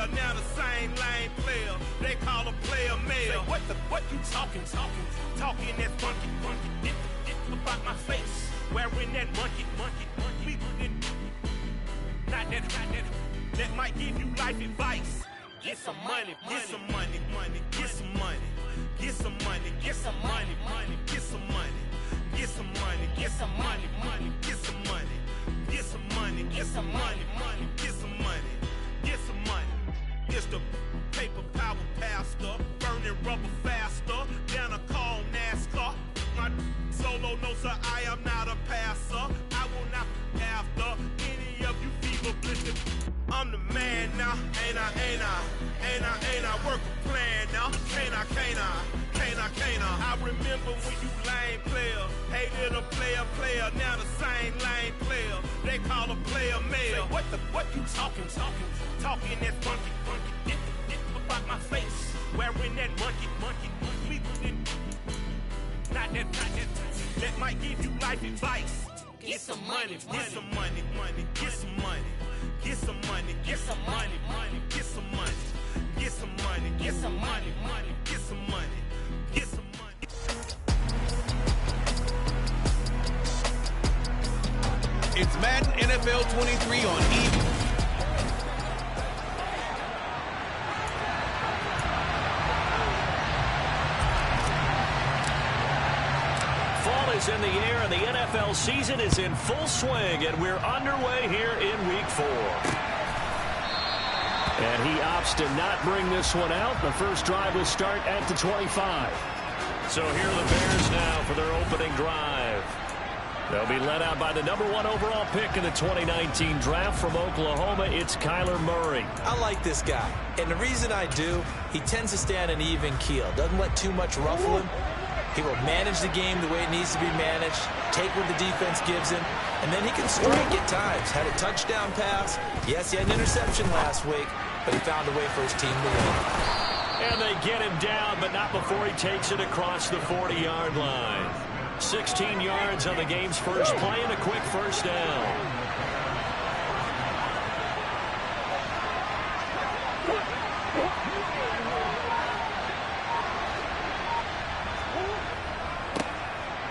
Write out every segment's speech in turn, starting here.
player, now the same lame player. They call a player mayor. What you talking that funky, about my face, wearing that monkey. Not that might give you life advice. Get some money, get some money, get some money, get some money, get some money, get some money, get some money, get some money, get some money, get some money, get some money, get some money, get some money. It's the paper power pastor, burning rubber faster, down a call NASCAR. My solo no sir, I am not a passer. I will not after any of you fever blitzed. I'm the man now, ain't I? Work a plan now, can't I? I remember when you lame player, hated a player, now the same lame player. They call a player mayor. What you talking that funky, about my face, wearing that monkey. Not that might give you life advice. Get some money, get some money, get some money, get some money, get some money, get some money, get some money, get some money, get some money, get some money. It's Madden NFL 23 on E! In the air, and the NFL season is in full swing, and we're underway here in Week 4. And he opts to not bring this one out. The first drive will start at the 25. So here are the Bears now for their opening drive. They'll be led out by the #1 overall pick in the 2019 draft from Oklahoma. It's Kyler Murray. I like this guy, and the reason I do, he tends to stay on an even keel. Doesn't let too much ruffle him. He will manage the game the way it needs to be managed, take what the defense gives him, and then he can strike at times. Had a touchdown pass. Yes, he had an interception last week, but he found a way for his team to win. And they get him down, but not before he takes it across the 40-yard line. 16 yards on the game's first play and a quick first down.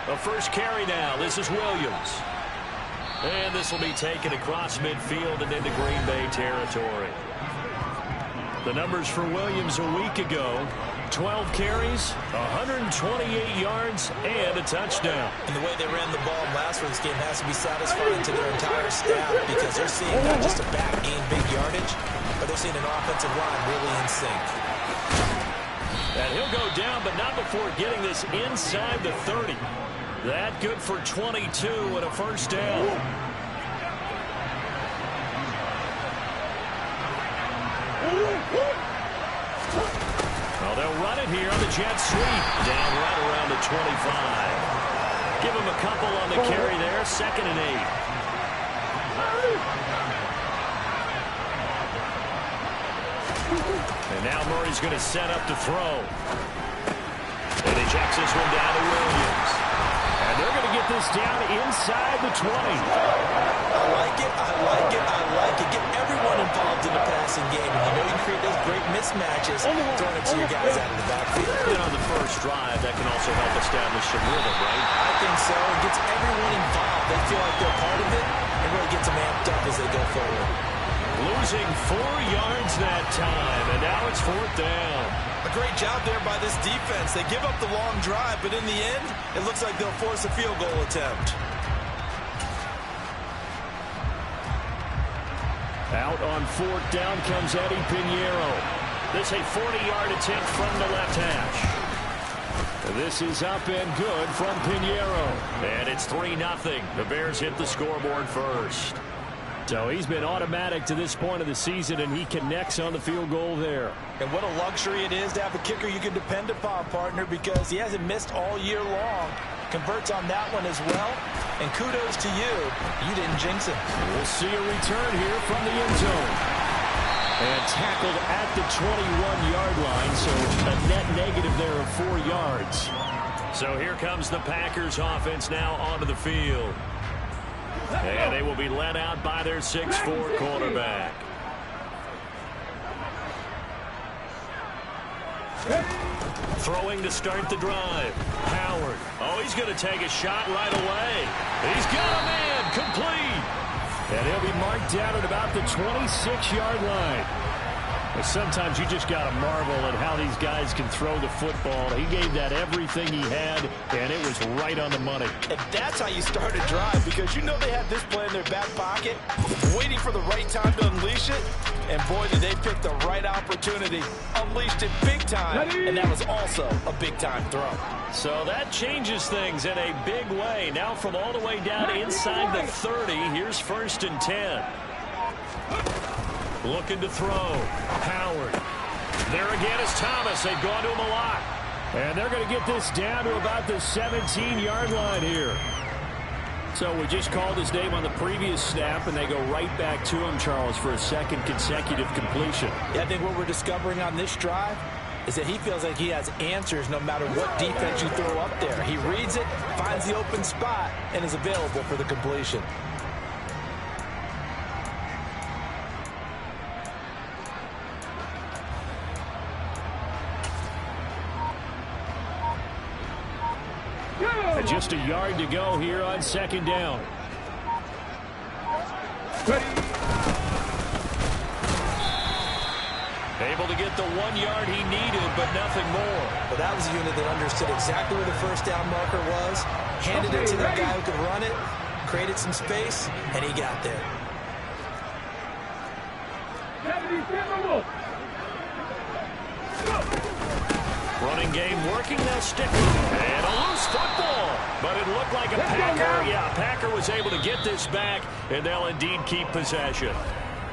The first carry now. This is Williams. And this will be taken across midfield and into Green Bay territory. The numbers for Williams a week ago: 12 carries, 128 yards, and a touchdown. And the way they ran the ball last week's game has to be satisfying to their entire staff, because they're seeing not just a back gain big yardage, but they're seeing an offensive line really in sync. And he'll go down, but not before getting this inside the 30. That good for 22 and a first down. Well, they'll run it here on the jet sweep. Down right around the 25. Give him a couple on the carry there. 2nd and 8. And now Murray's going to set up to throw. And he checks this one down to Williams. And they're going to get this down inside the 20. I like it. Get everyone involved in the passing game. And you know you create those great mismatches throwing it to your guys out of the backfield. And on the first drive, that can also help establish some rhythm, right? I think so. It gets everyone involved. They feel like they're part of it, and really gets them amped up as they go forward. Losing 4 yards that time, and now it's 4th down. A great job there by this defense. They give up the long drive, but in the end, it looks like they'll force a field goal attempt. Out on 4th down comes Eddie Pinheiro. This a 40-yard attempt from the left hash. This is up and good from Pinheiro. And it's 3-0. The Bears hit the scoreboard first. So he's been automatic to this point of the season, and he connects on the field goal there. And what a luxury it is to have a kicker you can depend upon, partner, because he hasn't missed all year long. Converts on that one as well. And kudos to you. You didn't jinx him. We'll see a return here from the end zone. And tackled at the 21-yard line, so a net negative there of 4 yards. So here comes the Packers offense now onto the field. And they will be led out by their 6'4" quarterback. Throwing to start the drive. Howard. Oh, he's going to take a shot right away. He's got a man. Complete. And he'll be marked down at about the 26-yard line. But sometimes you just got to marvel at how these guys can throw the football. He gave that everything he had, and it was right on the money. And that's how you start a drive, because you know they had this play in their back pocket, waiting for the right time to unleash it. And boy, did they pick the right opportunity. Unleashed it big time, and that was also a big-time throw. So that changes things in a big way. Now from all the way down inside the 30, here's 1st and 10. Looking to throw. Howard. There again is Thomas. They've gone to him a lot. And they're going to get this down to about the 17-yard line here. So we just called his name on the previous snap, and they go right back to him, Charles, for a second consecutive completion. Yeah, I think what we're discovering on this drive is that he feels like he has answers no matter what defense you throw up there. He reads it, finds the open spot, and is available for the completion. And just a yard to go here on 2nd down. Able to get the 1 yard he needed, but nothing more. But that was a unit that understood exactly where the first down marker was, handed it to that guy who could run it, created some space, and he got there. Running game working, they'll stick with it. And a loose football. But it looked like a Packer. Yeah, Packer was able to get this back, and they'll indeed keep possession.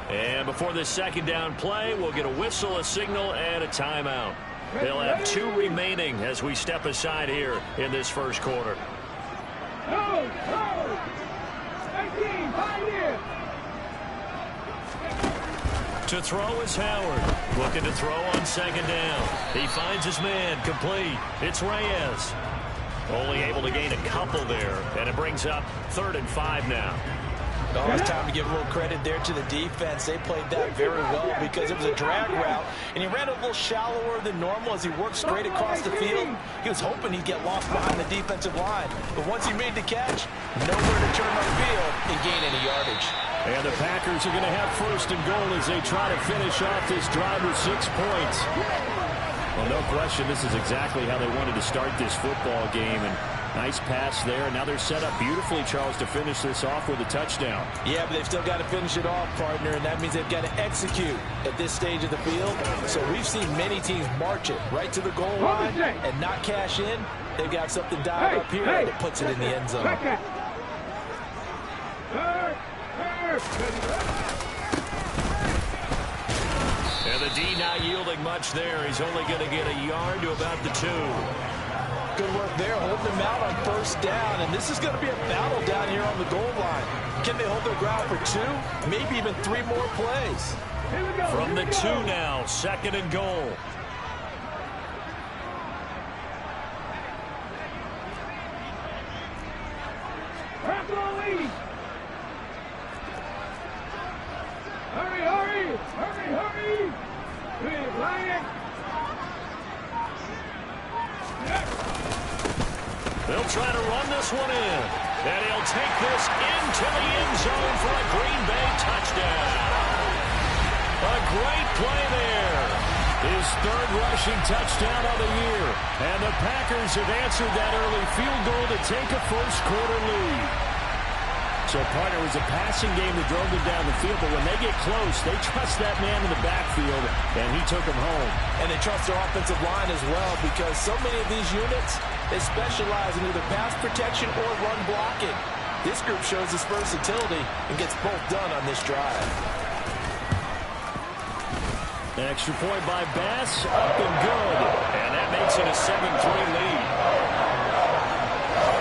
And before this 2nd down play, we'll get a whistle, a signal, and a timeout. They'll have 2 remaining as we step aside here in this 1st quarter. To throw is Howard. Looking to throw on 2nd down. He finds his man. Complete. It's Reyes. Only able to gain a couple there. And it brings up 3rd and 5 now. Oh, it's time to give a little credit there to the defense. They played that very well because it was a drag route, and he ran a little shallower than normal as he worked straight across the field. He was hoping he'd get lost behind the defensive line, but once he made the catch, nowhere to turn on the field and gain any yardage. And the Packers are going to have 1st and goal as they try to finish off this drive with 6 points. Well, no question, this is exactly how they wanted to start this football game, and nice pass there. Now they're set up beautifully, Charles, to finish this off with a touchdown. Yeah, but they've still got to finish it off, partner, and that means they've got to execute at this stage of the field. So we've seen many teams march it right to the goal line and not cash in. They've got something dialed up here that puts it in the end zone. And the D not yielding much there. He's only going to get a yard to about the 2. Good work there, holding them out on 1st down, and this is going to be a battle down here on the goal line. Can they hold their ground for 2, maybe even 3 more plays? From the 2 now, 2nd and goal. Hurry, hurry, hurry, hurry. They'll try to run this one in. And he'll take this into the end zone for a Green Bay touchdown. A great play there. His 3rd rushing touchdown of the year. And the Packers have answered that early field goal to take a 1st quarter lead. So, partner, it was a passing game that drove them down the field, but when they get close, they trust that man in the backfield, and he took them home. And they trust their offensive line as well, because so many of these units, they specialize in either pass protection or run blocking. This group shows its versatility and gets both done on this drive. Extra point by Bass, up and good. And that makes it a 7-3 lead.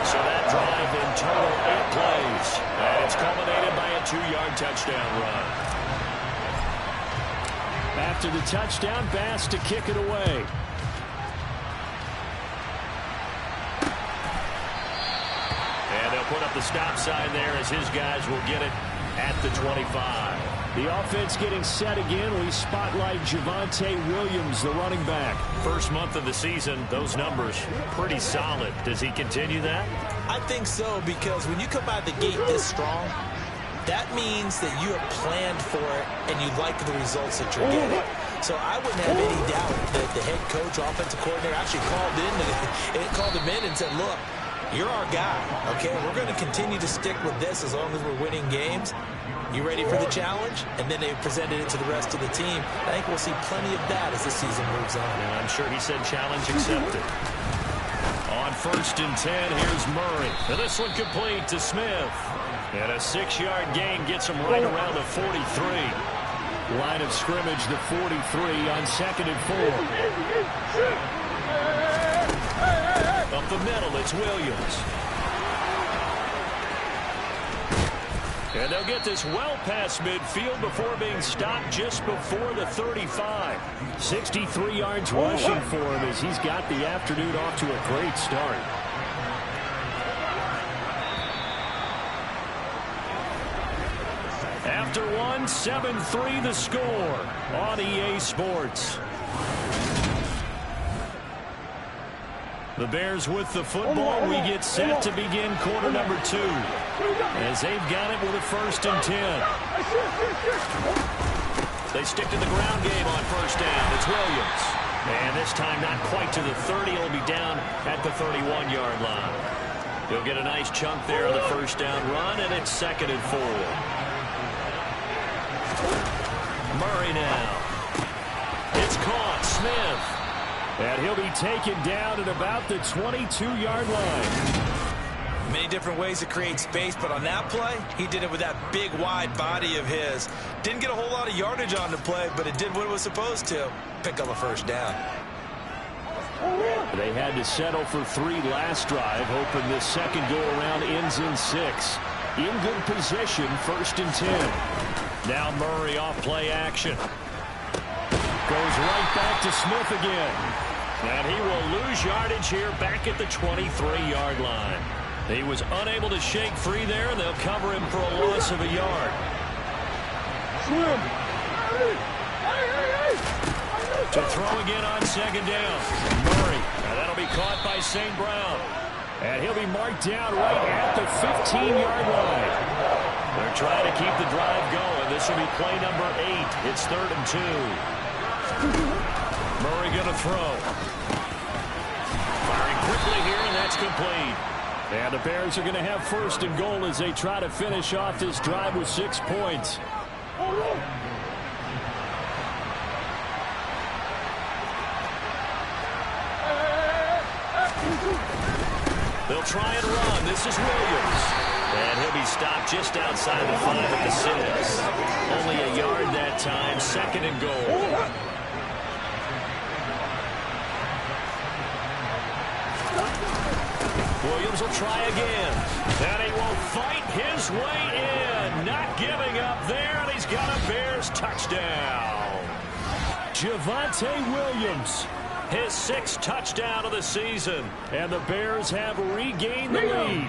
So that drive in total 8 plays. And it's culminated by a 2-yard touchdown run. After the touchdown, Bass to kick it away. And they'll put up the stop sign there as his guys will get it at the 25. The offense getting set again. We spotlight Javonte Williams, the running back. First month of the season, those numbers pretty solid. Does he continue that? I think so, because when you come out the gate this strong, that means that you have planned for it and you like the results that you're getting. So I wouldn't have any doubt that the head coach, offensive coordinator actually called him in and said, look, you're our guy, okay? We're going to continue to stick with this as long as we're winning games. You ready for the challenge? And then they presented it to the rest of the team. I think we'll see plenty of that as the season moves on. And I'm sure he said challenge accepted. On 1st and 10, here's Murray. And this one complete to Smith. And a 6-yard gain gets him right around the 43. Line of scrimmage, the 43 on 2nd and 4. Up the middle, it's Williams. And they'll get this well past midfield before being stopped just before the 35. 63 yards rushing for him as he's got the afternoon off to a great start. After one, 7-3 the score on EA Sports. The Bears with the football. We get set to begin quarter number 2 as they've got it with a 1st and 10. They stick to the ground game on 1st down. It's Williams. And this time not quite to the 30. He'll be down at the 31-yard line. He'll get a nice chunk there on the 1st down run, and it's 2nd and 4. Murray now. It's caught. Smith. And he'll be taken down at about the 22-yard line. Many different ways to create space, but on that play, he did it with that big, wide body of his. Didn't get a whole lot of yardage on the play, but it did what it was supposed to. Pick up a 1st down. They had to settle for 3 last drive, hoping this second go-around ends in 6. In good position, 1st and 10. Now Murray off play action. Goes right back to Smith again. And he will lose yardage here back at the 23-yard line. He was unable to shake free there, and they'll cover him for a loss of a yard. To throw again on 2nd down. Murray. And that'll be caught by St. Brown. And he'll be marked down right at the 15-yard line. They're trying to keep the drive going. This will be play number 8. It's 3rd and 2. Murray going to throw. Firing quickly here, and that's complete. And the Bears are going to have 1st and goal as they try to finish off this drive with 6 points. They'll try and run. This is Williams. And he'll be stopped just outside the 5 at the 6. Only a yard that time. 2nd and goal. Williams will try again. And he will fight his way in. Not giving up there, and he's got a Bears touchdown. Javonte Williams. His 6th touchdown of the season. And the Bears have regained the lead.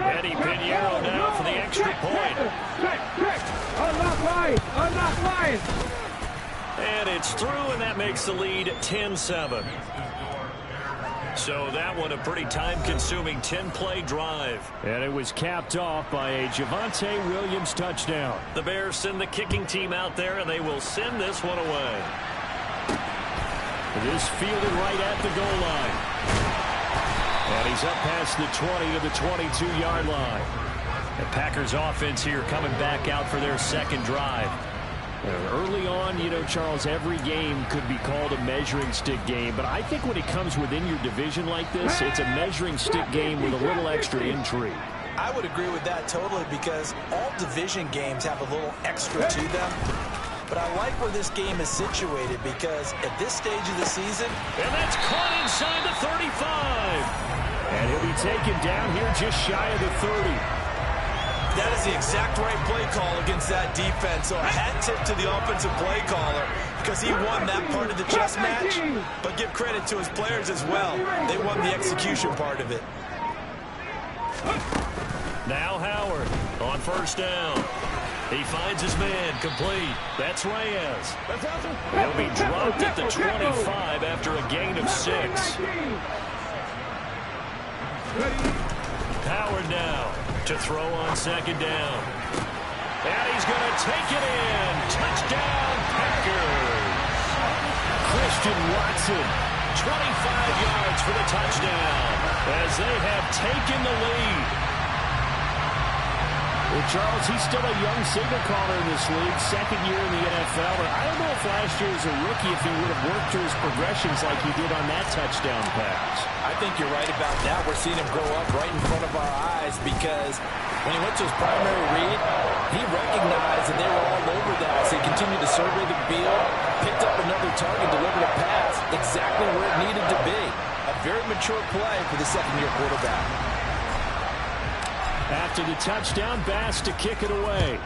Eddie Pinheiro now for the extra point. Unlock line! Unlock line! And it's through, and that makes the lead 10-7. So that one a pretty time-consuming 10-play drive. And it was capped off by a Javonte Williams touchdown. The Bears send the kicking team out there, and they will send this one away. It is fielded right at the goal line. And he's up past the 20 to the 22-yard line. The Packers offense here coming back out for their 2nd drive. Early on, you know, Charles, every game could be called a measuring stick game. But I think when it comes within your division like this, it's a measuring stick game with a little extra intrigue. I would agree with that totally, because all division games have a little extra to them. But I like where this game is situated, because at this stage of the season... And that's caught inside the 35. And he'll be taken down here just shy of the 30. That is the exact right play call against that defense. So a hat tip to the offensive play caller, because he won that part of the chess match. But give credit to his players as well. They won the execution part of it. Now Howard on 1st down. He finds his man, complete. That's Reyes. He'll be dropped at the 25 after a gain of 6. Howard now to throw on second down. And he's going to take it in. Touchdown, Packers. Christian Watson, 25 yards for the touchdown as they have taken the lead. Well, Charles, he's still a young signal caller in this league, second year in the NFL. But I don't know if last year as a rookie if he would have worked through his progressions like he did on that touchdown pass. I think you're right about that. We're seeing him grow up right in front of our eyes because when he went to his primary read, he recognized that they were all over that. So he continued to survey the field, picked up another target, delivered a pass exactly where it needed to be. A very mature play for the second-year quarterback. After the touchdown, Bass to kick it away.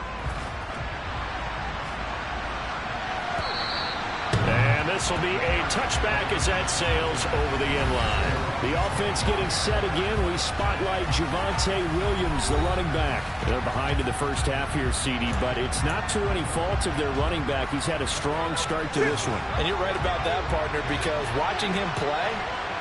And this will be a touchback as that sails over the end line. The offense getting set again. We spotlight Javonte Williams, the running back. They're behind in the first half here, CD, but it's not to any fault of their running back. He's had a strong start to this one. And you're right about that, partner, because watching him play,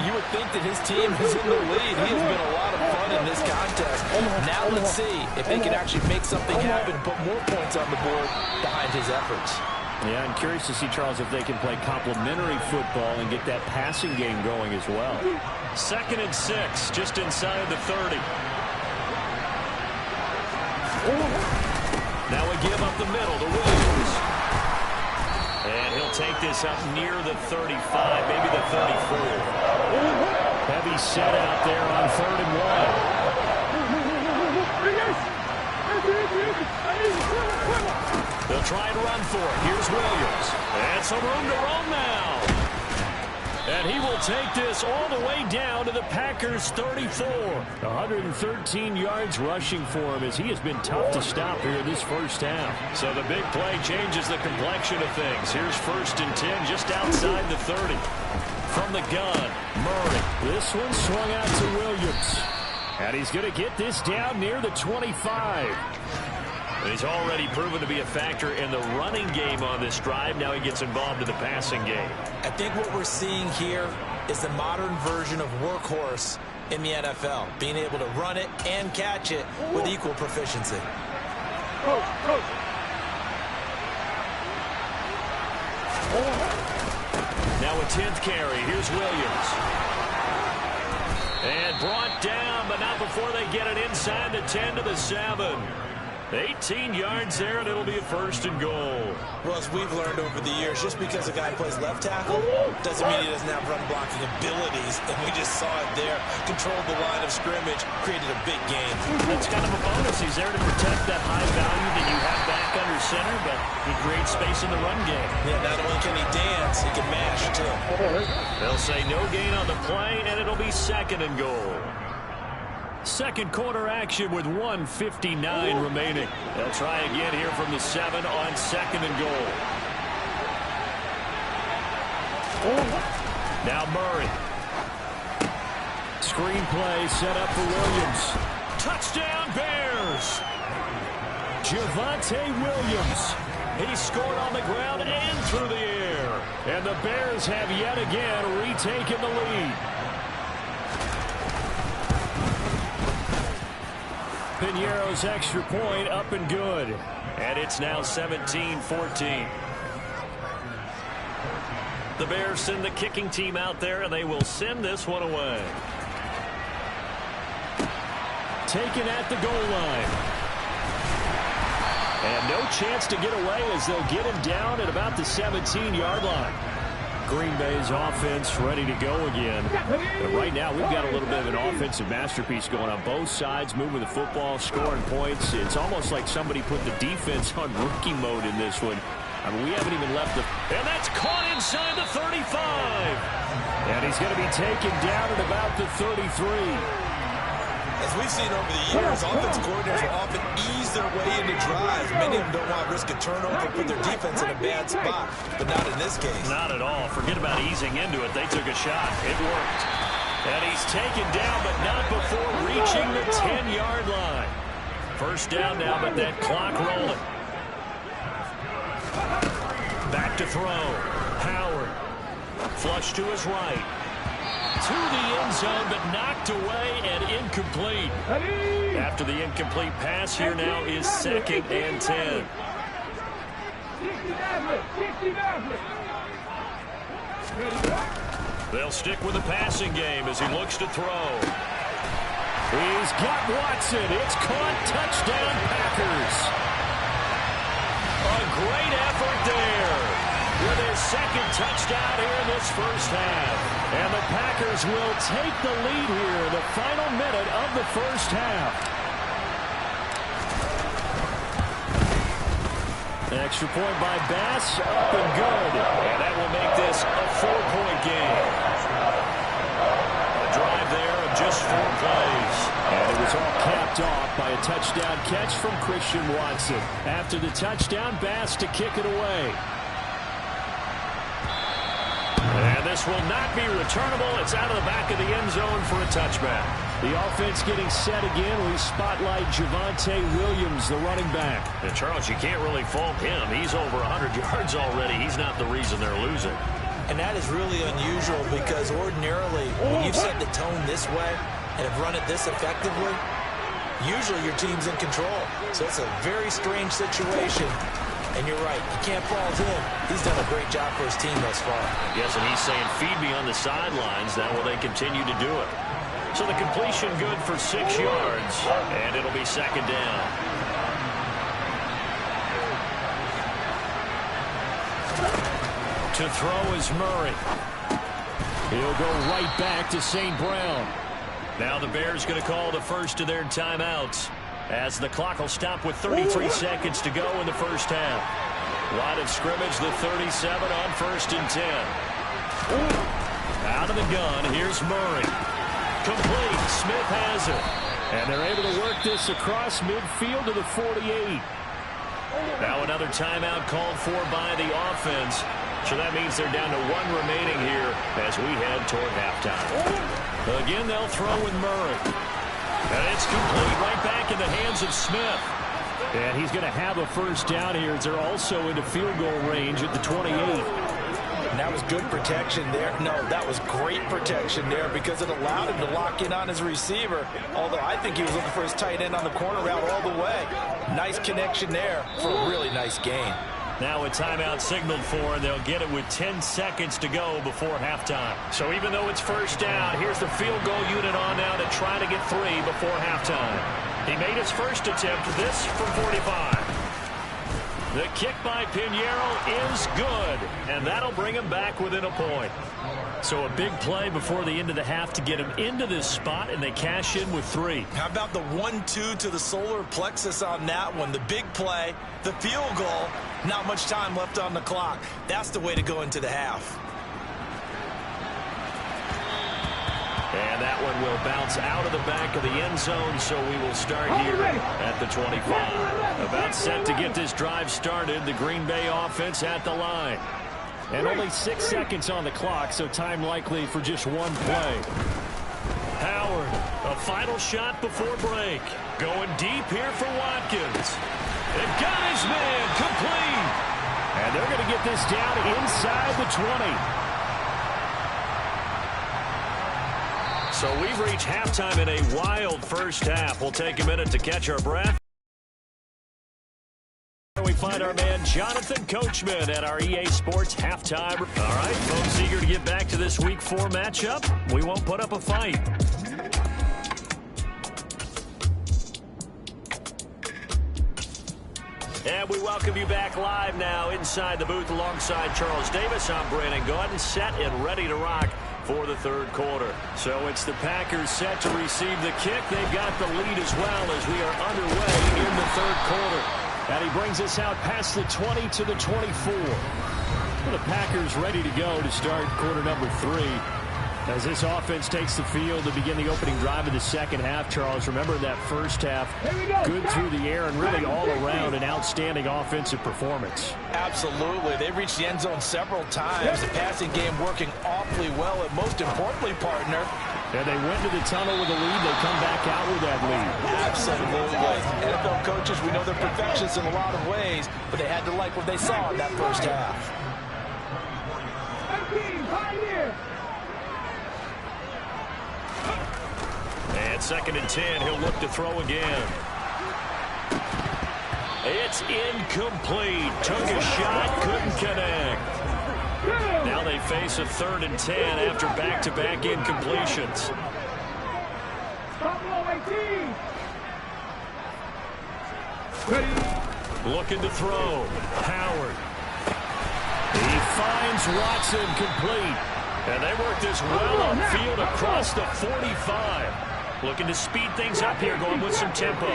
you would think that his team is in the lead. He has been a lot of fun in this contest. Now let's see if they can actually make something happen, put more points on the board behind his efforts. Yeah, I'm curious to see, Charles, if they can play complementary football and get that passing game going as well. 2nd and 6, just inside the 30. Now we give up the middle to Williams. And he'll take this up near the 35, maybe the 34. Heavy set out there on 3rd and 1. They'll try and run for it. Here's Williams. And some room to roam now. And he will take this all the way down to the Packers' 34. 113 yards rushing for him as he has been tough to stop here this first half. So the big play changes the complexion of things. Here's 1st and 10 just outside the 30. From the gun, Murray. This one swung out to Williams. And he's going to get this down near the 25. And he's already proven to be a factor in the running game on this drive. Now he gets involved in the passing game. I think what we're seeing here is the modern version of workhorse in the NFL, being able to run it and catch it with equal proficiency. Now a 10th carry. Here's Williams. And brought down, but not before they get it inside the 10 to the 7. 18 yards there, and it'll be a 1st and goal. Well, as we've learned over the years, just because a guy plays left tackle doesn't mean he doesn't have run blocking abilities. And we just saw it there. Controlled the line of scrimmage, created a big game. That's kind of a bonus. He's there to protect that high value that you have back under center, but he creates space in the run game. Yeah, not only can he dance, he can mash, too. They'll say no gain on the play, and it'll be 2nd and goal. Second quarter action with 1:59 remaining. They'll try again here from the 7 on 2nd and goal. Now Murray. Screen play set up for Williams. Touchdown Bears! Javonte Williams. He scored on the ground and through the air. And the Bears have yet again retaken the lead. Piñeiro's extra point up and good. And it's now 17-14. The Bears send the kicking team out there, and they will send this one away. Taken at the goal line. And no chance to get away as they'll get him down at about the 17-yard line. Green Bay's offense ready to go again. But right now, we've got a little bit of an offensive masterpiece going on both sides, moving the football, scoring points. It's almost like somebody put the defense on rookie mode in this one. I mean, we haven't even left the... And that's caught inside the 35. And he's going to be taken down at about the 33. As we've seen over the years, offensive coordinators will often ease their way into drives. Many of them don't want to risk a turnover and put their defense in a bad spot, but not in this case. Not at all. Forget about easing into it. They took a shot. It worked. And he's taken down, but not before reaching the 10-yard line. First down now, but that clock rolling. throw. Howard. Flush to his right. To the end zone, but knocked away and incomplete. After the incomplete pass, here now is 2nd and 10. They'll stick with the passing game as he looks to throw. He's got Watson. It's caught. Touchdown, Packers. A great effort there with his 2nd touchdown here in this first half. And the Packers will take the lead here in the final minute of the first half. Extra point by Bass, up and good. And that will make this a 4-point game. A drive there of just 4 plays. And it was all capped off by a touchdown catch from Christian Watson. After the touchdown, Bass to kick it away. And this will not be returnable. It's out of the back of the end zone for a touchback. The offense getting set again. We spotlight Javonte Williams, the running back. And Charles, you can't really fault him. He's over 100 yards already. He's not the reason they're losing. And that is really unusual because ordinarily when you've set the tone this way and have run it this effectively, usually your team's in control. So it's a very strange situation. And you're right, you can't fault him. He's done a great job for his team thus far. Yes, and he's saying, feed me on the sidelines. That will they continue to do it. So the completion good for 6 yards, and it'll be 2nd down. To throw is Murray. He'll go right back to St. Brown. Now the Bears going to call the first of their timeouts, as the clock will stop with 33 seconds to go in the first half. Line of scrimmage, the 37 on 1st and 10. Out of the gun, here's Murray. Complete. Smith has it. And they're able to work this across midfield to the 48. Now another timeout called for by the offense. So that means they're down to 1 remaining here as we head toward halftime. Again, they'll throw with Murray. And it's complete right back in the hands of Smith. And he's going to have a first down here as they're also into field goal range at the 28. And that was good protection there. No, that was great protection there because it allowed him to lock in on his receiver. Although I think he was looking for his tight end on the corner route all the way. Nice connection there for a really nice gain. Now a timeout signaled for, and they'll get it with 10 seconds to go before halftime. So even though it's first down, here's the field goal unit on now to try to get 3 before halftime. He made his first attempt, this from 45. The kick by Pinheiro is good, and that'll bring him back within a point. So a big play before the end of the half to get him into this spot, and they cash in with 3. How about the 1-2 to the solar plexus on that one? The big play, the field goal, not much time left on the clock. That's the way to go into the half. And that one will bounce out of the back of the end zone, so we will start here at the 25. About set to get this drive started, the Green Bay offense at the line. And only 6 seconds on the clock, so time likely for just 1 play. Howard, a final shot before break. Going deep here for Watkins. It got his man complete. And they're going to get this down inside the 20. So we've reached halftime in a wild first half. We'll take a minute to catch our breath. We find our man Jonathan Coachman at our EA Sports halftime. All right, folks, eager to get back to this Week 4 matchup. We won't put up a fight. And we welcome you back live now inside the booth alongside Charles Davis. I'm Brandon Gaudin, set and ready to rock for the third quarter. So it's the Packers set to receive the kick. They've got the lead as well as we are underway in the third quarter. And he brings us out past the 20 to the 24. Well, the Packers ready to go to start quarter number 3. As this offense takes the field to begin the opening drive of the second half, Charles, remember that first half, good through the air and really all around an outstanding offensive performance. Absolutely. They reached the end zone several times. The passing game working awfully well, and most importantly, partner, and they went to the tunnel with a lead. They come back out with that lead. Absolutely. NFL coaches, we know they're perfectionists in a lot of ways, but they had to like what they saw in that first half. Pioneer. And 2nd and 10, he'll look to throw again. It's incomplete. Took a shot, couldn't connect. Now they face a 3rd and 10 after back-to-back incompletions. Looking to throw. Howard. He finds Watson complete. And they work this well upfield across the 45. Looking to speed things up here, going with some tempo.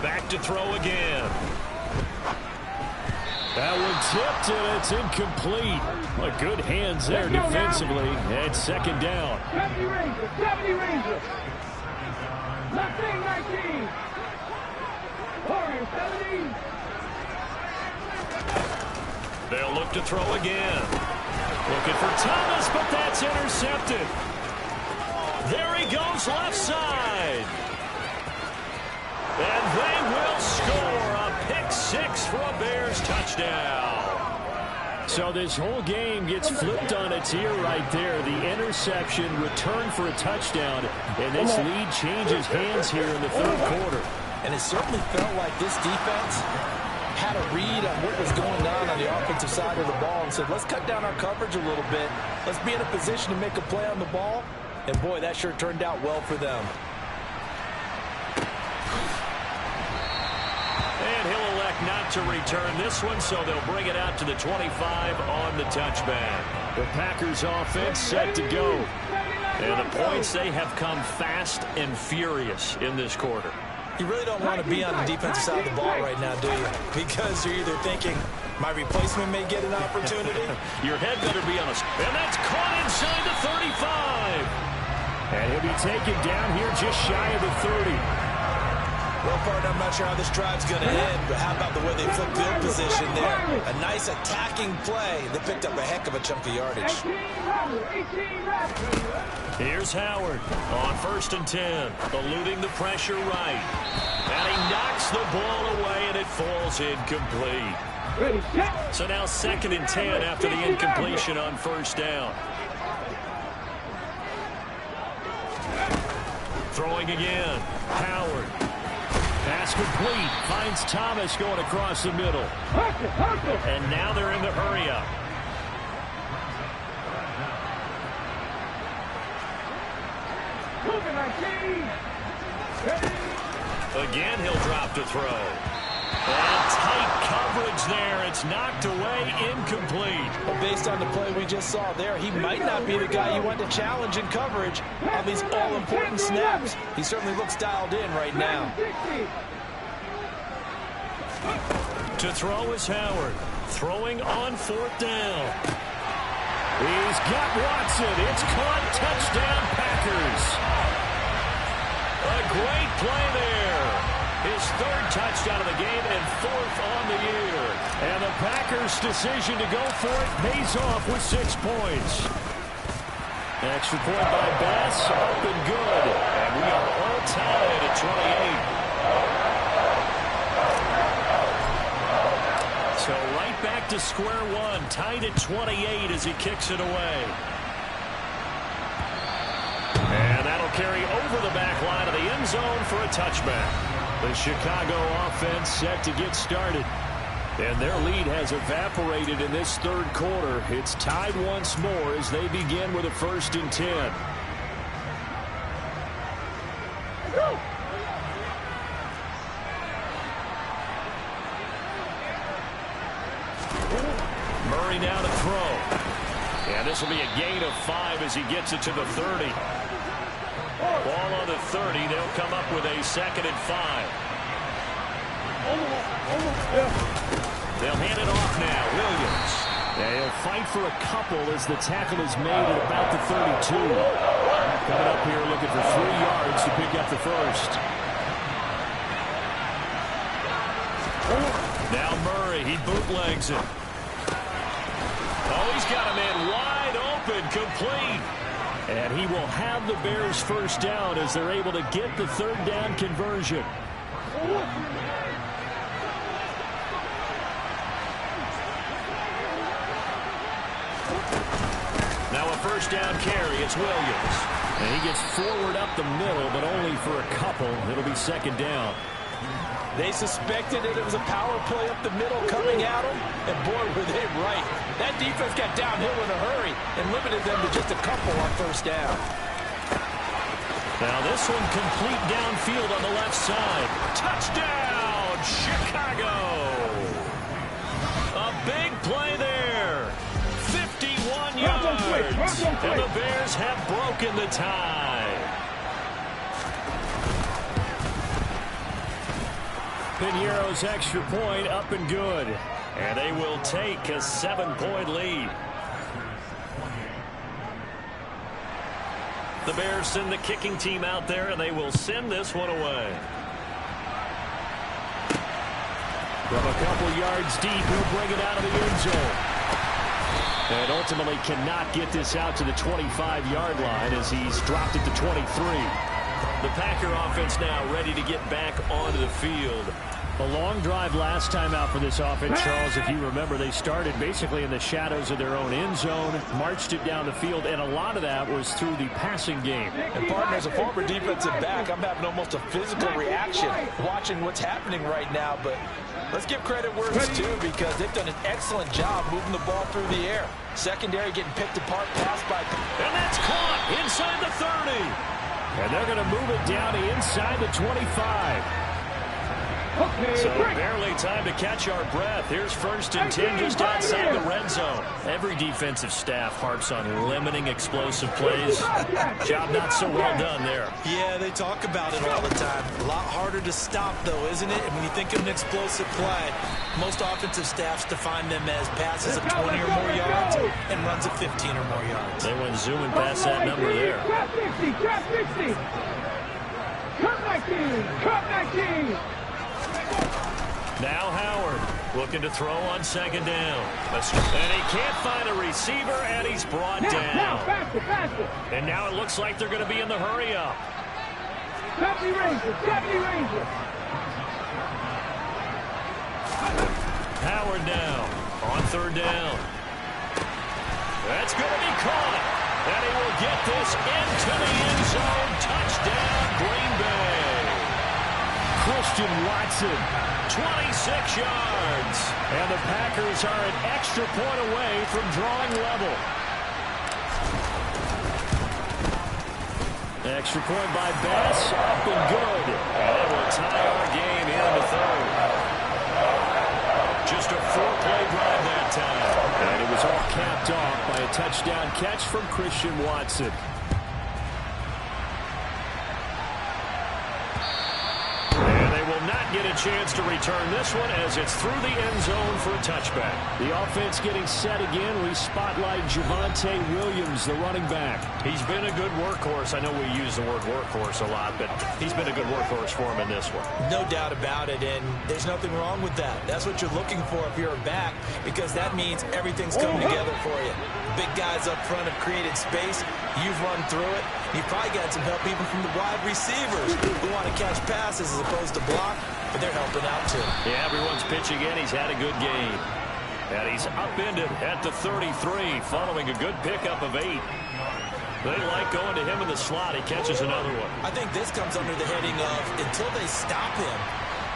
Back to throw again. That one tipped, and it's incomplete. Well, good hands there defensively. And 2nd down. 70 Rangers. 70 Rangers. Left wing 19. Warriors 70. They'll look to throw again. Looking for Thomas, but that's intercepted. There he goes left side. And they will score a pick 6 for a Bears touchdown. So this whole game gets flipped on its ear right there. The interception, return for a touchdown, and this lead changes hands here in the 3rd quarter. And it certainly felt like this defense had a read on what was going on the offensive side of the ball and said, let's cut down our coverage a little bit. Let's be in a position to make a play on the ball. And, boy, that sure turned out well for them. And he'll elect not to return this one, so they'll bring it out to the 25 on the touchback. The Packers offense set to go. And the points, they have come fast and furious in this quarter. You really don't want to be on the defensive side of the ball right now, do you? Because you're either thinking, my replacement may get an opportunity. Your head better be on a... And that's caught inside the 35. And he'll be taken down here just shy of the 30. Well, partner, I'm not sure how this drive's going to end, but how about the way they flip field position there? A nice attacking play. They picked up a heck of a chunk of yardage. Here's Howard on 1st and 10, eluding the pressure right. And he knocks the ball away, and it falls incomplete. So now 2nd and 10 after the incompletion on 1st down. Throwing again. Howard. Pass complete. Finds Thomas going across the middle. And now they're in the hurry-up. Again, he'll drop to throw. And tight coverage there. It's knocked away, incomplete. Well, based on the play we just saw there, he might not be the guy you want to challenge in coverage on these all-important snaps. He certainly looks dialed in right now. To throw is Howard. Throwing on 4th down. He's got Watson. It's caught. Touchdown, Packers. A great play there. His 3rd touchdown of the game and 4th on the year. And the Packers' decision to go for it pays off with 6 points. Extra point by Bass, up and good. And we are all tied at 28. So right back to square one, tied at 28 as he kicks it away. And that'll carry over the back line of the end zone for a touchback. The Chicago offense set to get started. And their lead has evaporated in this 3rd quarter. It's tied once more as they begin with a 1st and 10. Murray now to throw. And this will be a gain of 5 as he gets it to the 30. Ball on the 30. They'll come up with a 2nd and 5. They'll hand it off now. Williams. Yeah, he'll fight for a couple as the tackle is made at about the 32. Coming up here looking for 3 yards to pick up the 1st. Now Murray, he bootlegs it. Oh, he's got a man wide open, complete. And he will have the Bears' 1st down as they're able to get the 3rd down conversion. first down carry. It's Williams. And he gets forward up the middle, but only for a couple. It'll be second down. They suspected it was a power play up the middle coming at them, and boy, were they right. That defense got downhill in a hurry and limited them to just a couple on first down. Now this one complete downfield on the left side. Touchdown, Chicago! A big play there. 51 yards. And the Bears have broken the tie. Piñeiro's extra point up and good. And they will take a 7-point lead. The Bears send the kicking team out there, and they will send this one away. From a couple yards deep, he'll bring it out of the end zone. And ultimately cannot get this out to the 25-yard line as he's dropped it to 23. The Packer offense now ready to get back onto the field. A long drive last time out for this offense, Charles. If you remember, they started basically in the shadows of their own end zone, marched it down the field, and a lot of that was through the passing game. And partner, as a former defensive back, I'm having almost a physical reaction watching what's happening right now. But let's give credit where it's due, because they've done an excellent job moving the ball through the air. Secondary getting picked apart, pass by. And that's caught inside the 30. And they're going to move it down to inside the 25. So barely time to catch our breath. Here's 1st and 10 just outside the red zone. Every defensive staff harps on limiting explosive plays. Job not so well done there. Yeah, they talk about it all the time. A lot harder to stop, though, isn't it? And when you think of an explosive play, most offensive staffs define them as passes of 20 or more yards and runs of 15 or more yards. They went zooming past that number there. Trap 60, trap 60. Cut 19, cut 19. Now Howard looking to throw on 2nd down. And he can't find a receiver, and he's brought down. Now, faster, faster. And now it looks like they're going to be in the hurry-up. 70 Rangers, 70 Rangers. Howard now on 3rd down. That's going to be caught. And he will get this into the end zone. Touchdown, Green Bay. Christian Watson. 26 yards. And the Packers are an extra point away from drawing level. Extra point by Bass, up and good. And it will tie our game here in the 3rd. Just a 4-play drive that time. And it was all capped off by a touchdown catch from Christian Watson. Not get a chance to return this one as it's through the end zone for a touchback. The offense getting set again. We spotlight Javonte Williams, the running back. He's been a good workhorse. I know we use the word workhorse a lot, but he's been a good workhorse for him in this one. No doubt about it, and there's nothing wrong with that. That's what you're looking for if you're a back, because that means everything's coming together for you. Big guys up front have created space. You've run through it. You've probably got some help even from the wide receivers who want to catch passes as opposed to block, but they're helping out too. Yeah, everyone's pitching in. He's had a good game. And he's upended at the 33 following a good pickup of 8. They like going to him in the slot. He catches another one. I think this comes under the heading of until they stop him,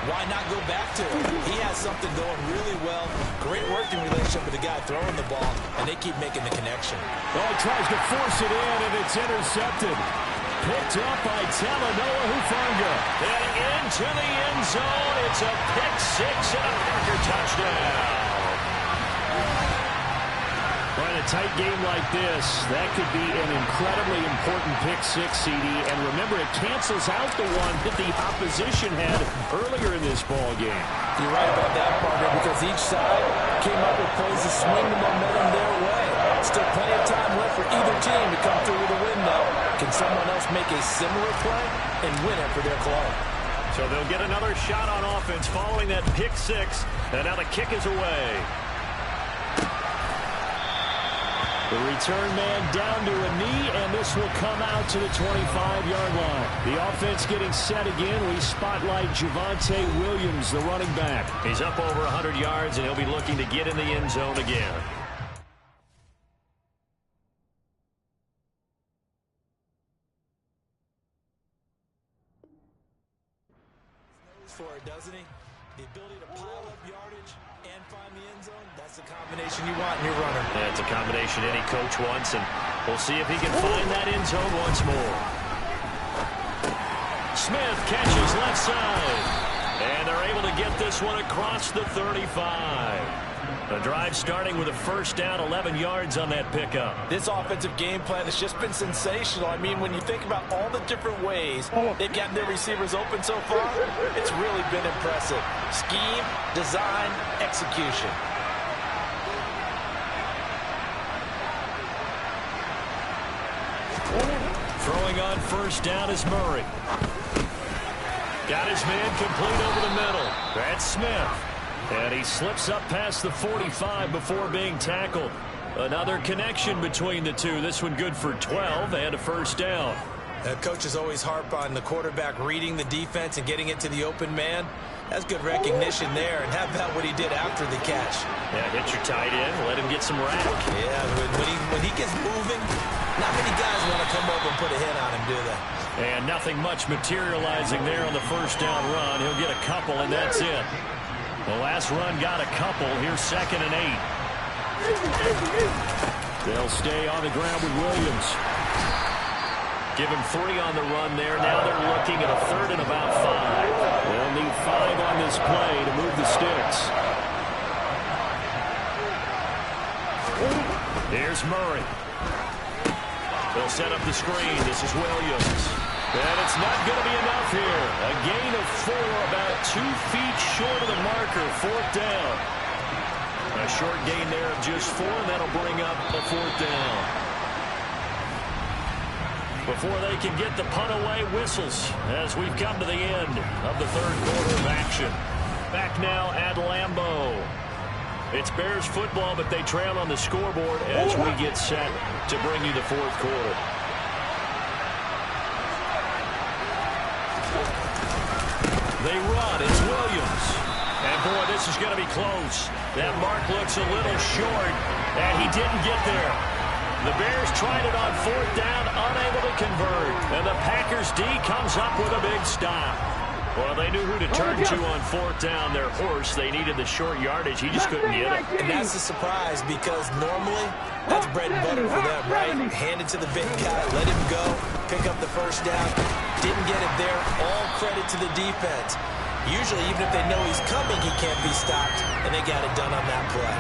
why not go back to him? He has something going really well. Great working relationship with the guy throwing the ball, and they keep making the connection. Oh, he tries to force it in, and it's intercepted. Picked up by Talanoa Hufanga. And into the end zone. It's a pick 6 and a Packer touchdown. Well, in a tight game like this, that could be an incredibly important pick 6, CD. And remember, it cancels out the one that the opposition had earlier in this ball game. You're right about that, partner, because each side came up with plays to swing the momentum their way. Still plenty of time left for either team to come through with a win, though. Can someone else make a similar play and win it for their club? So they'll get another shot on offense following that pick 6. And now the kick is away. The return man down to a knee, and this will come out to the 25-yard line. The offense getting set again. We spotlight Javonte Williams, the running back. He's up over 100 yards, and he'll be looking to get in the end zone again. works for it, doesn't he? The ability to pile up yardage and find the end zone, that's the combination you want in your runner. Yeah, it's a combination any coach wants, and we'll see if he can find that end zone once more. Smith catches left side, and they're able to get this one across the 35. The drive starting with a first down, 11 yards on that pickup. This offensive game plan has just been sensational. I mean, when you think about all the different ways they've gotten their receivers open so far, it's really been impressive. Scheme, design, execution. Throwing on first down is Murray. Got his man complete over the middle. That's Smith. And he slips up past the 45 before being tackled. Another connection between the two. This one good for 12 and a first down. Coaches always harp on the quarterback reading the defense and getting it to the open man. That's good recognition there. And how about what he did after the catch? Yeah, hit your tight end. Let him get some rack. Yeah, when he gets moving, not many guys want to come over and put a hit on him, do they? And nothing much materializing there on the first down run. He'll get a couple, and that's it. The last run got a couple. Here's 2nd and 8. They'll stay on the ground with Williams. Give him 3 on the run there. Now they're looking at a 3rd and about 5. They'll need 5 on this play to move the sticks. Here's Murray. They'll set up the screen. This is Williams. And it's not going to be enough here. A gain of 4, about 2 feet short of the marker. 4th down. A short gain there of just 4, and that'll bring up a 4th down. Before they can get the punt away, whistles as we've come to the end of the 3rd quarter of action. Back now at Lambeau. It's Bears football, but they trail on the scoreboard as we get set to bring you the 4th quarter. They run. It's Williams. And, boy, this is going to be close. That mark looks a little short, and he didn't get there. The Bears tried it on 4th down, unable to convert. And the Packers D comes up with a big stop. Well, they knew who to turn to on 4th down. Their horse, they needed the short yardage. He just couldn't get it. And that's a surprise because normally that's bread and butter for them, right? Hand it to the big guy, let him go, pick up the first down. Didn't get it there. All credit to the defense. Usually, even if they know he's coming, he can't be stopped, and they got it done on that play.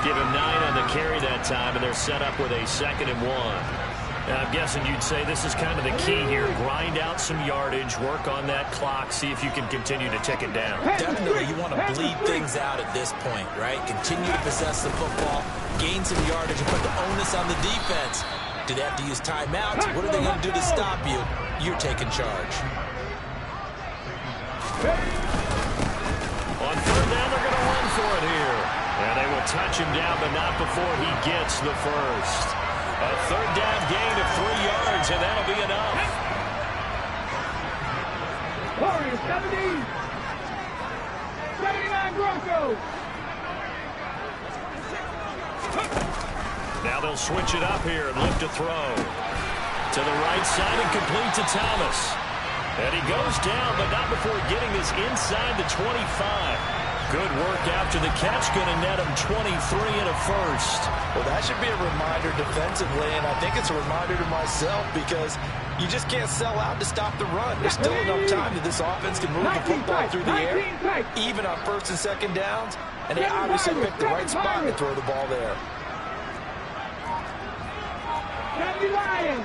Give him 9 on the carry that time, and they're set up with a 2nd and 1. Now, I'm guessing you'd say this is kind of the key here. Grind out some yardage, work on that clock, see if you can continue to tick it down. Definitely, you want to bleed things out at this point, right? Continue to possess the football, gain some yardage, and put the onus on the defense. Do they have to use timeouts? What are they going to do to stop you? You're taking charge. On 3rd down, they're going to run for it here. And they will touch him down, but not before he gets the first. A 3rd down gain of 3 yards, and that'll be enough. Warriors 70. 79 Broncos. Now they'll switch it up here and look to throw. To the right side and complete to Thomas. And he goes down, but not before getting this inside the 25. Good work after the catch, going to net him 23 and a first. Well, that should be a reminder defensively, and I think it's a reminder to myself because you just can't sell out to stop the run. There's still enough time that this offense can move the football through the air, even on 1st and 2nd downs, and they obviously picked the right spot to throw the ball there. Lions.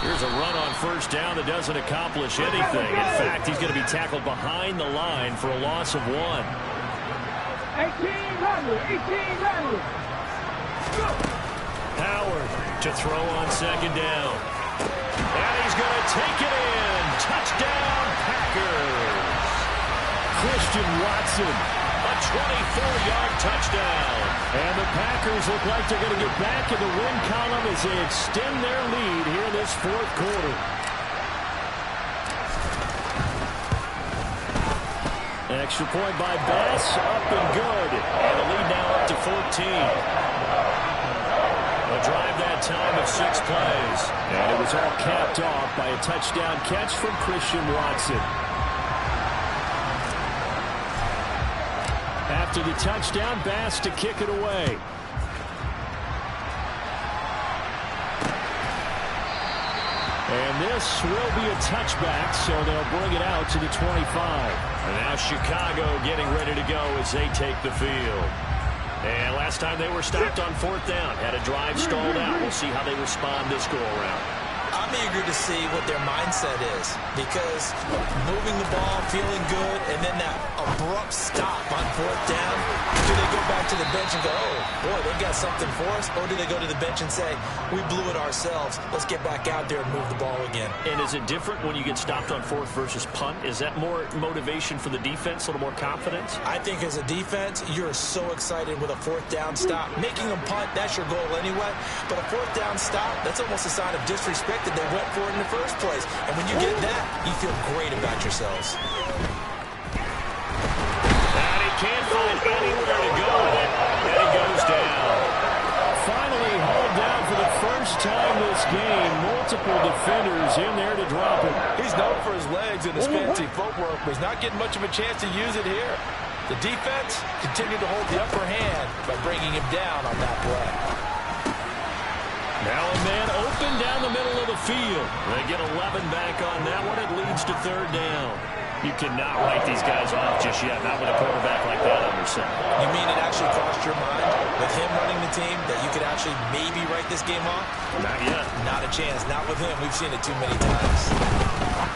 Here's a run on 1st down that doesn't accomplish anything. In fact, he's going to be tackled behind the line for a loss of 1. 18 Rattler. Howard to throw on 2nd down. And he's going to take it in. Touchdown, Packers. Christian Watson, a 24-yard touchdown. And the Packers look like they're going to get back in the win column as they extend their lead here in this 4th quarter. Extra point by Bass, up and good. And the lead now up to 14. A drive that time of 6 plays. And it was all capped off by a touchdown catch from Christian Watson. After the touchdown, Bass to kick it away. And this will be a touchback, so they'll bring it out to the 25. And now Chicago getting ready to go as they take the field. And last time they were stopped on 4th down, had a drive stalled out. We'll see how they respond this go-around. I'm eager to see what their mindset is, because moving the ball, feeling good, and then that abrupt stop on 4th down, do they go back to the bench and go, oh, boy, they got something for us? Or do they go to the bench and say, we blew it ourselves, let's get back out there and move the ball again? And is it different when you get stopped on 4th versus punt? Is that more motivation for the defense, a little more confidence? I think as a defense, you're so excited with a 4th down stop. Making them punt, that's your goal anyway. But a 4th down stop, that's almost a sign of disrespect that they went for it in the first place. And when you get that, you feel great about yourselves. And he can't find anywhere to go with it. And he goes down. Finally hauled down for the first time this game. Multiple defenders in there to drop him. He's known for his legs and his fancy footwork, but he's not getting much of a chance to use it here. The defense continued to hold the upper hand by bringing him down on that play. Now a man open down the middle of the field. They get 11 back on that one. It leads to 3rd down. You cannot write these guys off just yet, not with a quarterback like that under center. You mean it actually crossed your mind with him running the team that you could actually maybe write this game off? Not yet. Not a chance. Not with him. We've seen it too many times.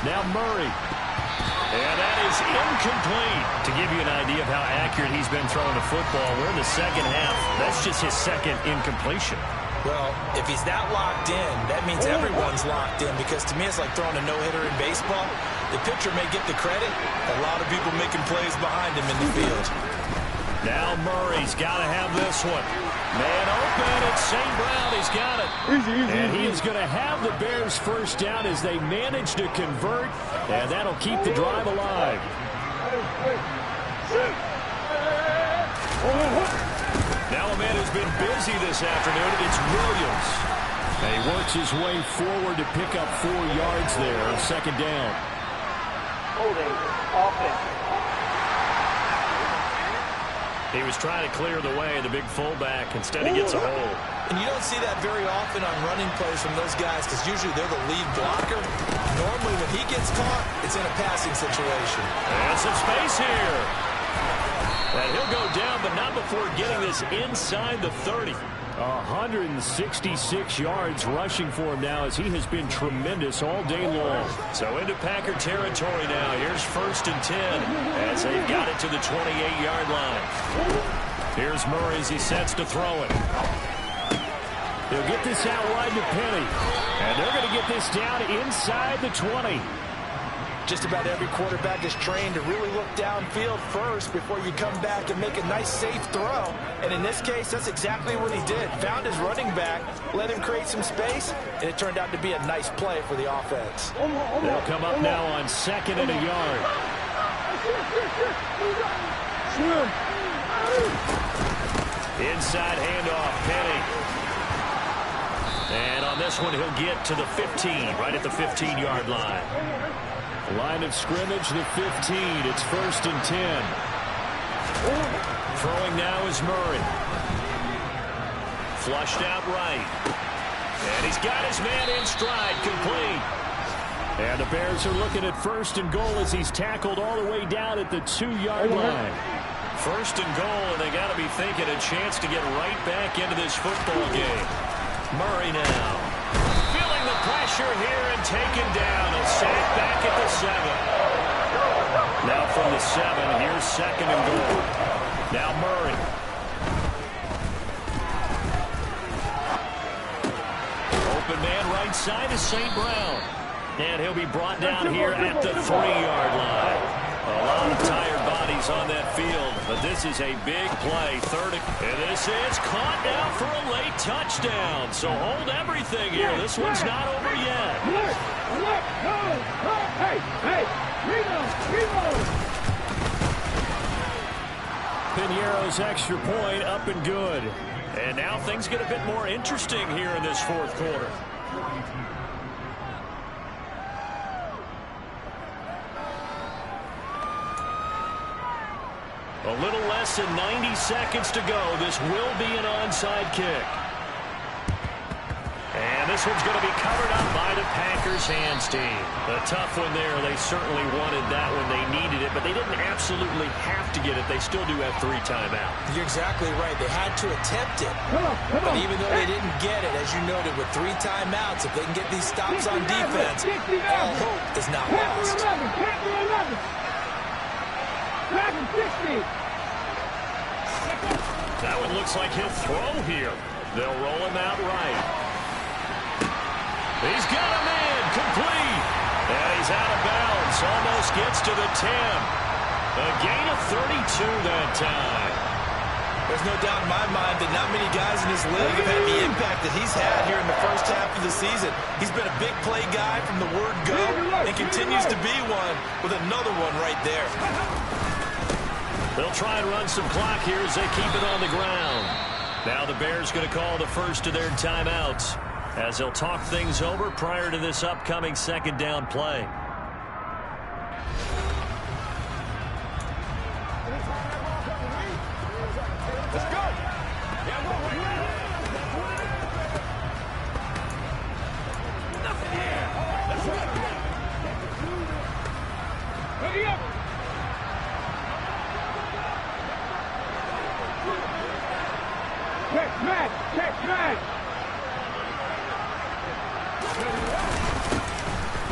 Now Murray. And that is incomplete. To give you an idea of how accurate he's been throwing the football, we're in the second half. That's just his second incompletion. Well, if he's that locked in, that means everyone's locked in, because to me it's like throwing a no-hitter in baseball. The pitcher may get the credit, a lot of people making plays behind him in the field. Now Murray's got to have this one. Man open, it's St. Brown. He's got it. And he is going to have the Bears first down as they manage to convert, and that'll keep the drive alive. Now a man who's been busy this afternoon, it's Williams. And he works his way forward to pick up 4 yards there on 2nd down. Holding offense. He was trying to clear the way, the big fullback. Instead, he gets a hole. And you don't see that very often on running plays from those guys, because usually they're the lead blocker. Normally, when he gets caught, it's in a passing situation. And some space here. And he'll go down, but not before getting this inside the 30. 166 yards rushing for him now, as he has been tremendous all day long. So into Packer territory now. Here's 1st and 10 as they've got it to the 28-yard line. Here's Murray as he sets to throw it. They'll get this out wide to Penny. And they're going to get this down inside the 20. Just about every quarterback is trained to really look downfield first before you come back and make a nice, safe throw. And in this case, that's exactly what he did. Found his running back, let him create some space, and it turned out to be a nice play for the offense. They'll come up now on 2nd and a yard. Inside handoff, Penny. And on this one, he'll get to the 15, right at the 15-yard line. Line of scrimmage, the 15. It's 1st and 10. Throwing now is Murray. Flushed out right. And he's got his man in stride, complete. And the Bears are looking at 1st and goal as he's tackled all the way down at the 2-yard line. 1st and goal, and they got to be thinking a chance to get right back into this football game. Murray now. Feeling the pressure here and taken down. A sack back at the 7. Now from the 7, here's 2nd and goal. Now Murray. Open man right side is St. Brown. And he'll be brought down here at the 3-yard line. A lot of tired bodies on that field, but this is a big play. 3rd, and this is caught now for a late touchdown. So hold everything here. This one's not over yet. Piniero's extra point up and good. And now things get a bit more interesting here in this fourth quarter. A little less than 90 seconds to go. This will be an onside kick. And this one's going to be covered up by the Packers hands team. A tough one there. They certainly wanted that when they needed it, but they didn't absolutely have to get it. They still do have 3 timeouts. You're exactly right. They had to attempt it. But even though they didn't get it, as you noted, with 3 timeouts, if they can get these stops on defense, all hope is not lost. That one looks like he'll throw here. They'll roll him out right. He's got a man, complete. And he's out of bounds, almost gets to the 10. A gain of 32 that time. There's no doubt in my mind that not many guys in this league have had the impact that he's had here in the first half of the season. He's been a big play guy from the word go and continues to be one with another one right there. They'll try and run some clock here as they keep it on the ground. Now the Bears going to call the first of their timeouts as they'll talk things over prior to this upcoming second down play. Let's go. Ready up. Check match.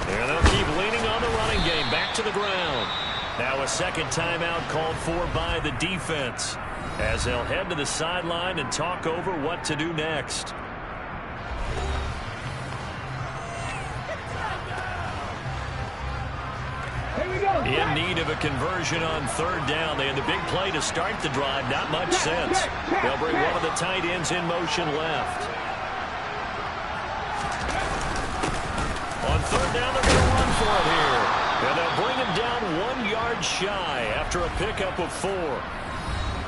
And they'll keep leaning on the running game. Back to the ground. Now a second timeout called for by the defense as they'll head to the sideline and talk over what to do next. In need of a conversion on third down. They had the big play to start the drive. Not much sense. They'll bring one of the tight ends in motion left. On third down, they're going to run for it here. And they'll bring him down 1 yard shy after a pickup of 4.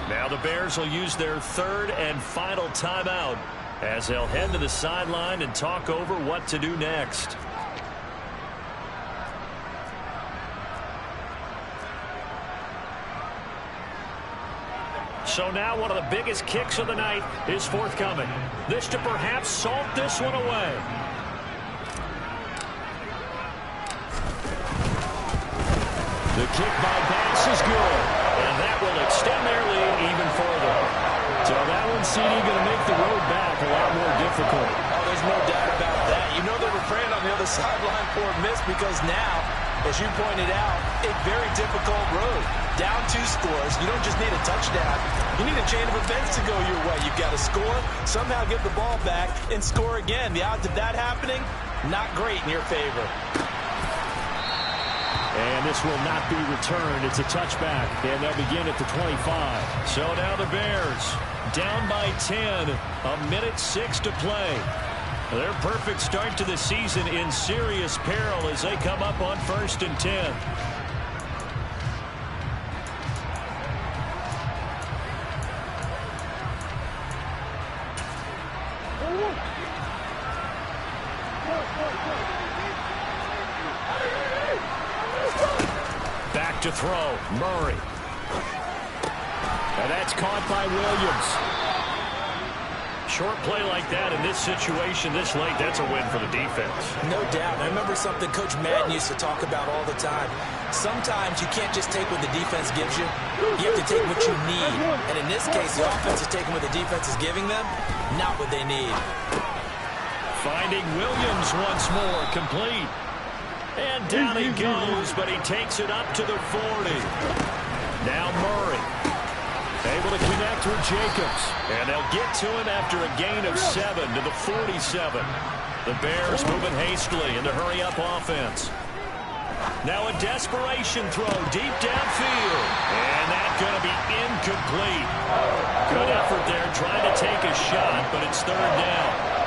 Now the Bears will use their third and final timeout as they'll head to the sideline and talk over what to do next. So now one of the biggest kicks of the night is forthcoming. This to perhaps salt this one away. The kick by Bass is good. And that will extend their lead even further. So that one, CD, going to make the road back a lot more difficult. Oh, there's no doubt about that. You know they were praying on the other sideline for a miss because now, as you pointed out, a very difficult road. Down 2 scores. You don't just need a touchdown. You need a chain of events to go your way. You've got to score, somehow get the ball back, and score again. The odds of that happening, not great in your favor. And this will not be returned. It's a touchback, and they'll begin at the 25. So now the Bears down by 10, 1:06 to play. Their perfect start to the season in serious peril as they come up on 1st and 10. Back to throw, Murray. And that's caught by Williams. Short play like that in this situation this late, that's a win for the defense. No doubt. I remember something Coach Madden used to talk about all the time. Sometimes you can't just take what the defense gives you. You have to take what you need. And in this case, the offense is taking what the defense is giving them, not what they need. Finding Williams once more, complete. And down he goes, but he takes it up to the 40. Now Murray. Able to connect with Jacobs. And they'll get to him after a gain of 7 to the 47. The Bears moving hastily into hurry-up offense. Now a desperation throw deep downfield. And that's going to be incomplete. Good effort there trying to take a shot, but it's third down.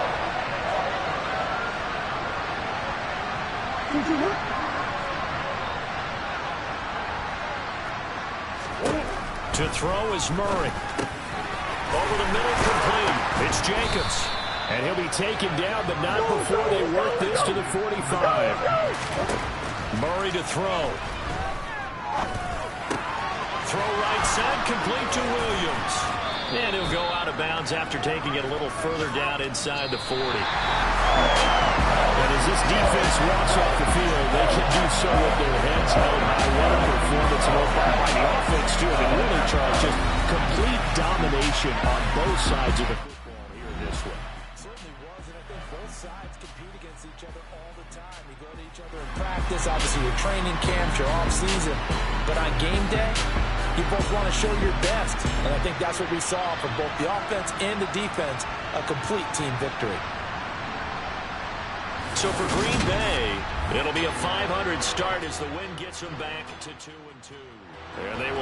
To throw is Murray. Over the middle, complete. It's Jacobs. And he'll be taken down, but not before they work this to the 45. Murray to throw. Throw right side, complete to Williams. And he'll go out of bounds after taking it a little further down inside the 40. And as this defense walks off the field, they can do so with their heads held high. What a performance by the offense, too. I mean, really, Charles, just complete domination on both sides of the football here this way. Certainly was, and I think both sides compete against each other all the time. You go to each other in practice, obviously your training camps, your off-season. But on game day, you both want to show your best. And I think that's what we saw from both the offense and the defense, a complete team victory. So for Green Bay, it'll be a 500 start as the win gets them back to 2-2. And they will